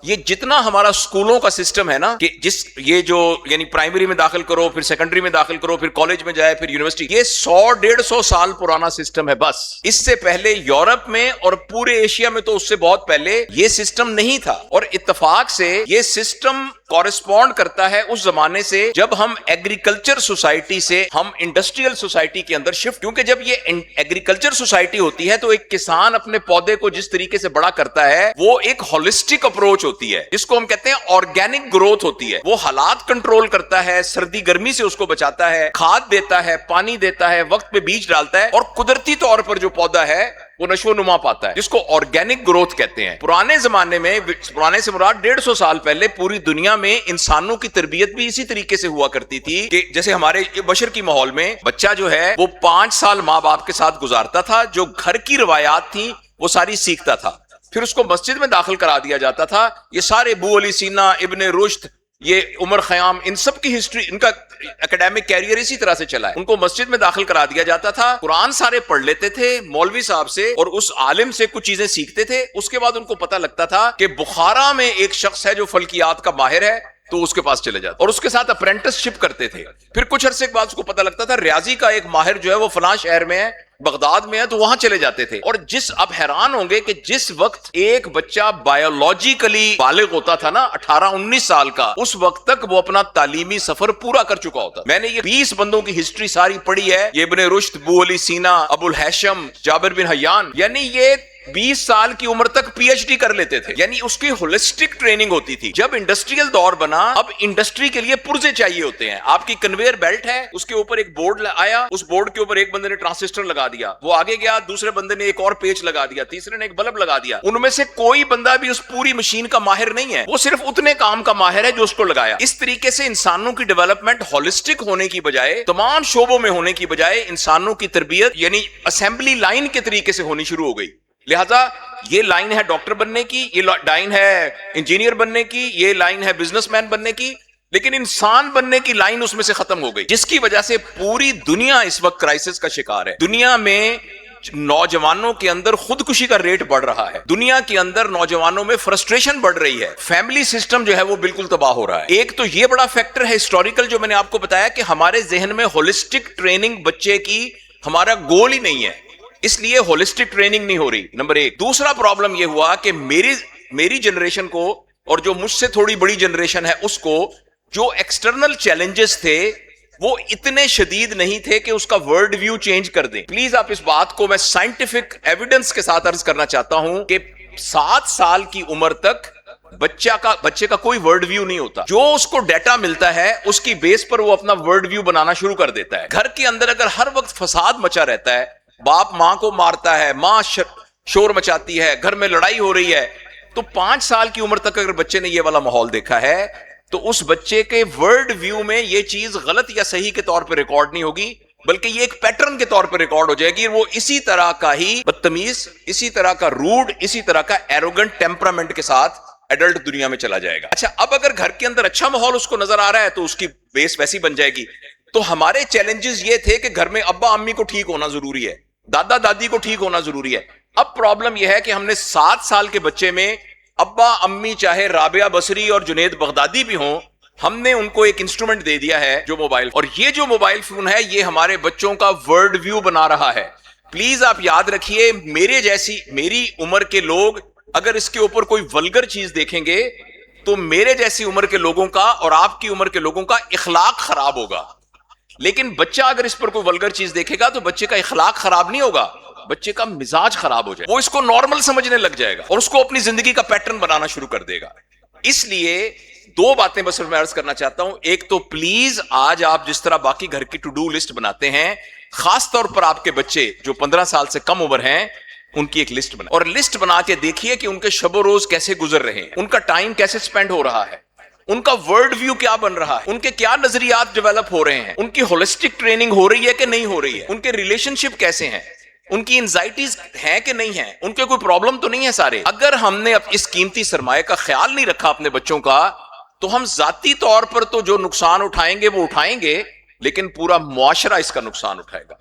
یہ جتنا ہمارا سکولوں کا سسٹم ہے نا کہ یہ جو یعنی پرائمری میں داخل کرو، پھر سیکنڈری میں داخل کرو، پھر کالج میں جائے، پھر یونیورسٹی، یہ 100-150 سال پرانا سسٹم ہے بس. اس سے پہلے یورپ میں اور پورے ایشیا میں تو اس سے بہت پہلے یہ سسٹم نہیں تھا. اور اتفاق سے یہ سسٹم کورسپونڈ کرتا ہے اس زمانے سے جب ہم ایگریکلچر سوسائٹی سے ہم انڈسٹریل سوسائٹی کے اندر شفٹ. کیونکہ جب یہ ایگریکلچر سوسائٹی ہوتی ہے تو ایک کسان اپنے پودے کو جس طریقے سے بڑا کرتا ہے وہ ایک ہولسٹک اپروچ ہوتی ہے، جس کو ہم کہتے ہیں آرگینک گروتھ ہوتی ہے. وہ حالات کنٹرول کرتا ہے، سردی گرمی سے اس کو بچاتا ہے، کھاد دیتا ہے، پانی دیتا ہے، وقت پہ بیج ڈالتا ہے، اور قدرتی طور پر جو پودا ہے وہ نشو و نما پاتا ہے، جس کو آرگینک گروتھ کہتے ہیں. پرانے زمانے میں، پرانے سے مراد 150 سال پہلے، پوری دنیا میں انسانوں کی تربیت بھی اسی طریقے سے ہوا کرتی تھی کہ جیسے ہمارے بشر کی ماحول میں بچہ جو ہے وہ 5 سال ماں باپ کے ساتھ گزارتا تھا، جو گھر کی روایات تھیں وہ ساری سیکھتا تھا، پھر اس کو مسجد میں داخل کرا دیا جاتا تھا. یہ سارے ابو علی سینا، ابن رشد، یہ عمر خیام، ان سب کی ہسٹری، ان کا اکیڈمک کیریئر اسی طرح سے چلا ہے. ان کو مسجد میں داخل کرا دیا جاتا تھا، قرآن سارے پڑھ لیتے تھے مولوی صاحب سے اور اس عالم سے کچھ چیزیں سیکھتے تھے. اس کے بعد ان کو پتہ لگتا تھا کہ بخارا میں ایک شخص ہے جو فلکیات کا ماہر ہے، تو اس کے پاس چلے جاتے اور اس کے ساتھ اپرینٹس شپ کرتے تھے. پھر کچھ عرصے کے بعد اس کو پتہ لگتا تھا ریاضی کا ایک ماہر جو ہے وہ فلاں شہر میں ہے، بغداد میں ہے، تو وہاں چلے جاتے تھے. اور اب حیران ہوں گے کہ جس وقت ایک بچہ بایولوجیکلی بالغ ہوتا تھا نا 18-19 سال کا، اس وقت تک وہ اپنا تعلیمی سفر پورا کر چکا ہوتا. میں نے یہ 20 بندوں کی ہسٹری ساری پڑھی ہے، یہ ابن رشد، ابو علی سینا، ابو الہیثم، جابر بن حیان، یعنی یہ 20 سال کی عمر تک پی ایچ ڈی کر لیتے تھے. یعنی اس کی ہولسٹک ٹریننگ ہوتی تھی. جب انڈسٹریل دور بنا، اب انڈسٹری کے لیے پرزے چاہیے ہوتے ہیں. آپ کی کنویئر بیلٹ ہے، اس کے اوپر ایک بورڈ آیا، اس بورڈ کے اوپر ایک بندے نے ٹرانسسٹر لگا دیا، وہ آگے گیا، دوسرے بندے نے ایک اور پیچ لگا دیا، تیسرے نے ایک بلب لگا دیا. ان میں سے کوئی بندہ بھی اس پوری مشین کا ماہر نہیں ہے، وہ صرف اتنے کام کا ماہر ہے جو اس کو لگایا. اس طریقے سے انسانوں کی ڈیولپمنٹ ہولسٹک ہونے کی بجائے، تمام شعبوں میں ہونے کی بجائے، انسانوں کی تربیت یعنی اسمبلی لائن کے طریقے سے ہونی شروع ہو گئی. لہذا یہ لائن ہے ڈاکٹر بننے کی، یہ لائن ہے انجینئر بننے کی، یہ لائن ہے بزنس مین بننے کی، لیکن انسان بننے کی لائن اس میں سے ختم ہو گئی، جس کی وجہ سے پوری دنیا اس وقت کرائسس کا شکار ہے. دنیا میں نوجوانوں کے اندر خودکشی کا ریٹ بڑھ رہا ہے، دنیا کے اندر نوجوانوں میں فرسٹریشن بڑھ رہی ہے، فیملی سسٹم جو ہے وہ بالکل تباہ ہو رہا ہے. ایک تو یہ بڑا فیکٹر ہے ہسٹوریکل، جو میں نے آپ کو بتایا کہ ہمارے ذہن میں ہولسٹک ٹریننگ بچے کی ہمارا گول ہی نہیں ہے، اس لیے ہولسٹک ٹریننگ نہیں ہو رہی، نمبر 1. دوسرا پرابلم یہ ہوا کہ میری جنریشن کو اور جو مجھ سے تھوڑی بڑی جنریشن ہے اس کو جو ایکسٹرنل چیلنجز تھے وہ اتنے شدید نہیں تھے کہ اس کا ورلڈ ویو چینج کر دیں. پلیز آپ اس بات کو میں سائنٹیفک ایویڈنس کے ساتھ عرض کرنا چاہتا ہوں کہ 7 سال کی عمر تک بچے کا کوئی ورلڈ ویو نہیں ہوتا. جو اس کو ڈیٹا ملتا ہے اس کی بیس پر وہ اپنا ورلڈ ویو بنانا شروع کر دیتا ہے. گھر کے اندر اگر ہر وقت فساد مچا رہتا ہے، باپ ماں کو مارتا ہے، ماں شور مچاتی ہے، گھر میں لڑائی ہو رہی ہے، تو 5 سال کی عمر تک اگر بچے نے یہ والا ماحول دیکھا ہے تو اس بچے کے ورلڈ ویو میں یہ چیز غلط یا صحیح کے طور پہ ریکارڈ نہیں ہوگی، بلکہ یہ ایک پیٹرن کے طور پہ ریکارڈ ہو جائے گی. وہ اسی طرح کا ہی بدتمیز، اسی طرح کا روڈ، اسی طرح کا ایروگنٹ ٹیمپرامنٹ کے ساتھ ایڈلٹ دنیا میں چلا جائے گا. اچھا، اب اگر گھر کے اندر اچھا ماحول اس کو نظر آ رہا ہے تو اس کی بیس ویسی بن جائے گی. تو ہمارے چیلنجز یہ تھے کہ گھر میں ابا امی کو ٹھیک ہونا ضروری ہے، دادا دادی کو ٹھیک ہونا ضروری ہے. اب پرابلم یہ ہے کہ ہم نے 7 سال کے بچے میں ابا امی چاہے رابعہ بصری اور جنید بغدادی بھی ہوں، ہم نے ان کو ایک انسٹرومنٹ دے دیا ہے جو موبائل، اور یہ جو موبائل فون ہے یہ ہمارے بچوں کا ورلڈ ویو بنا رہا ہے. پلیز آپ یاد رکھیے، میری عمر کے لوگ اگر اس کے اوپر کوئی ولگر چیز دیکھیں گے تو میرے جیسی عمر کے لوگوں کا اور آپ کی عمر کے لوگوں کا اخلاق خراب ہوگا. لیکن بچہ اگر اس پر کوئی ولگر چیز دیکھے گا تو بچے کا اخلاق خراب نہیں ہوگا، بچے کا مزاج خراب ہو جائے، وہ اس کو نارمل سمجھنے لگ جائے گا اور اس کو اپنی زندگی کا پیٹرن بنانا شروع کر دے گا. اس لیے 2 باتیں بس میں عرض کرنا چاہتا ہوں. ایک تو پلیز آج آپ جس طرح باقی گھر کی ٹو ڈو لسٹ بناتے ہیں، خاص طور پر آپ کے بچے جو 15 سال سے کم عمر ہیں ان کی ایک لسٹ بنائیں، اور لسٹ بنا کے دیکھیے کہ ان کے شب و روز کیسے گزر رہے ہیں، ان کا ٹائم کیسے سپینڈ ہو رہا ہے، ان کا ورلڈ ویو کیا بن رہا ہے، ان کے کیا نظریات ڈیولپ ہو رہے ہیں، ان کی ہولسٹک ٹریننگ ہو رہی ہے کہ نہیں ہو رہی ہے، ان کے ریلیشن شپ کیسے ہیں، ان کی انزائٹیز ہیں کہ نہیں ہیں، ان کے کوئی پرابلم تو نہیں ہے سارے. اگر ہم نے اس قیمتی سرمایہ کا خیال نہیں رکھا اپنے بچوں کا تو ہم ذاتی طور پر تو جو نقصان اٹھائیں گے وہ اٹھائیں گے، لیکن پورا معاشرہ اس کا نقصان اٹھائے گا.